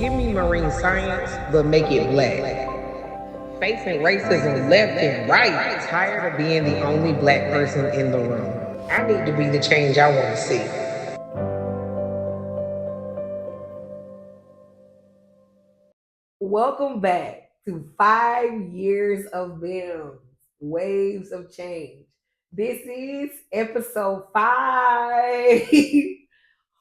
Give me marine science, but make it black. Facing racism left and right. Tired of being the only black person in the room. I need to be the change I want to see. Welcome back to 5 years of BIMS, Waves of Change. This is episode 5,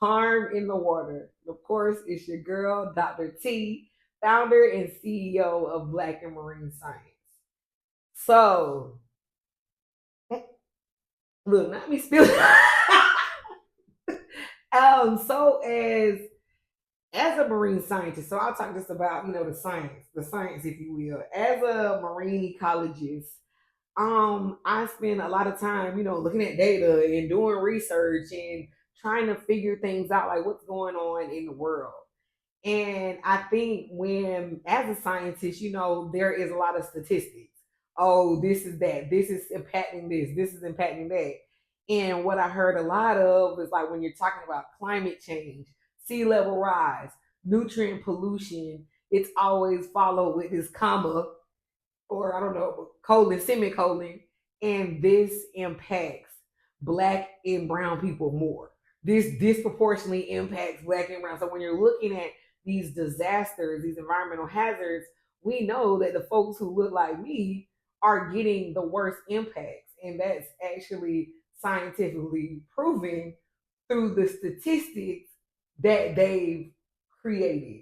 Harm in the Water. Of course, it's your girl, Dr. T, founder and CEO of Black and Marine Science. So, look, not me spilling. So as a marine scientist, so I'll talk just about, the science, if you will. As a marine ecologist, I spend a lot of time, looking at data and doing research and trying to figure things out, like what's going on in the world. And I think when, as a scientist, there is a lot of statistics. Oh, this is that, this is impacting this is impacting that. And what I heard a lot of is like when you're talking about climate change, sea level rise, nutrient pollution, it's always followed with this comma or I don't know, colon, semicolon, and this impacts black and brown people more. This disproportionately impacts black and brown. So when you're looking at these disasters, these environmental hazards, we know that the folks who look like me are getting the worst impacts. And that's actually scientifically proven through the statistics that they've created.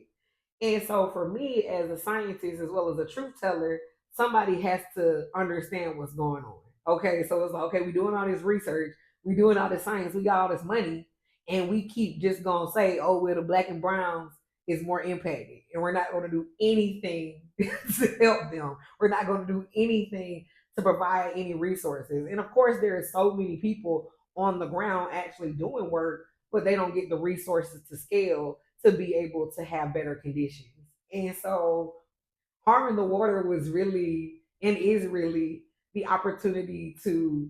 And so for me as a scientist as well as a truth teller, somebody has to understand what's going on. Okay, so it's like, okay, we're doing all this research, we're doing all this science, we got all this money, and we keep just gonna say, oh, well, the black and browns is more impacted, and we're not gonna do anything to help them. We're not gonna do anything to provide any resources. And of course, there are so many people on the ground actually doing work, but they don't get the resources to scale to be able to have better conditions. And so Harm in the Water was really and is really the opportunity to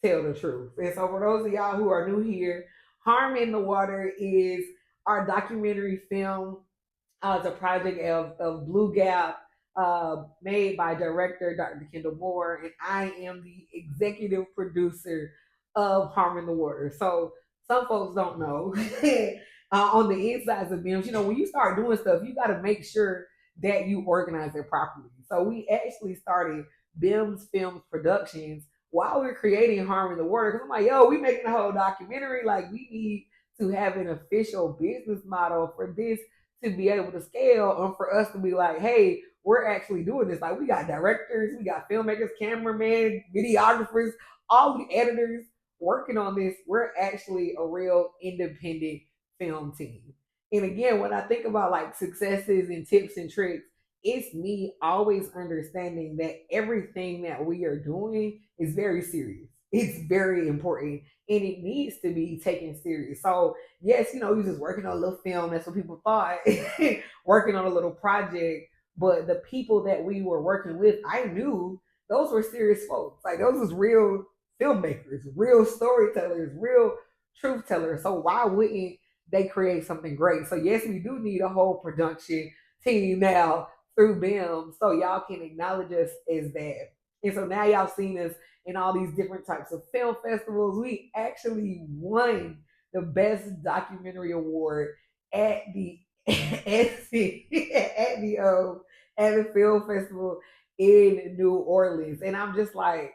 tell the truth. And so for those of y'all who are new here, Harm in the Water is our documentary film. It's a project of Blue Gap, made by director Dr. Kendall Moore, and I am the executive producer of Harm in the Water. So some folks don't know. On the insides of BIMS, when you start doing stuff, you got to make sure that you organize it properly. So we actually started BIMS Films Productions while we're creating Harm in the Water. Because I'm like, yo, we making a whole documentary. Like, we need to have an official business model for this to be able to scale and for us to be like, hey, we're actually doing this. Like, we got directors, we got filmmakers, cameramen, videographers, all the editors working on this. We're actually a real independent film team. And again, when I think about like successes and tips and tricks, it's me always understanding that everything that we are doing is very serious. It's very important and it needs to be taken serious. So, yes, you're just working on a little film. That's what people thought, working on a little project. But the people that we were working with, I knew those were serious folks. Like, those was real filmmakers, real storytellers, real truth tellers. So, why wouldn't they create something great? So, yes, we do need a whole production team now through BIM so y'all can acknowledge us as that. And so now y'all seen us in all these different types of film festivals. We actually won the best documentary award at the at the film festival in New Orleans. And I'm just like,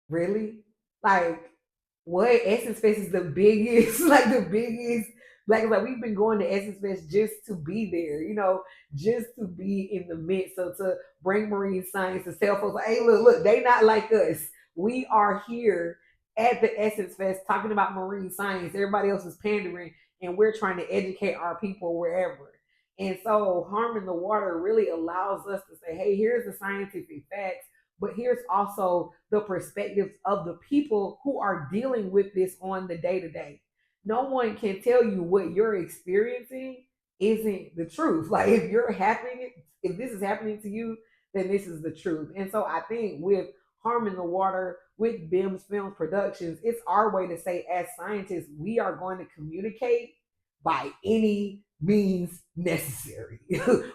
really? Like, what? Essence Fest is the biggest, like the biggest. Like we've been going to Essence Fest just to be there, just to be in the midst. So to bring marine science to tell folks, like, hey, look, they not like us. We are here at the Essence Fest talking about marine science. Everybody else is pandering, and we're trying to educate our people wherever. And so Harm in the Water really allows us to say, hey, here's the scientific facts, but here's also the perspectives of the people who are dealing with this on the day to day. No one can tell you what you're experiencing isn't the truth. Like, if this is happening to you, then this is the truth. And so I think with Harm in the Water, with BIMS Film Productions, it's our way to say, as scientists, we are going to communicate by any means necessary.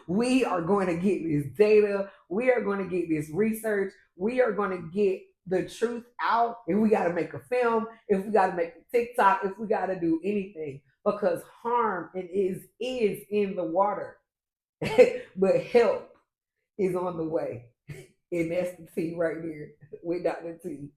We are going to get this data. We are going to get this research. We are going to get the truth out. If we got to make a film, if we got to make a TikTok, if we got to do anything, because harm is in the water, but help is on the way. And that's the T right there with Dr. T.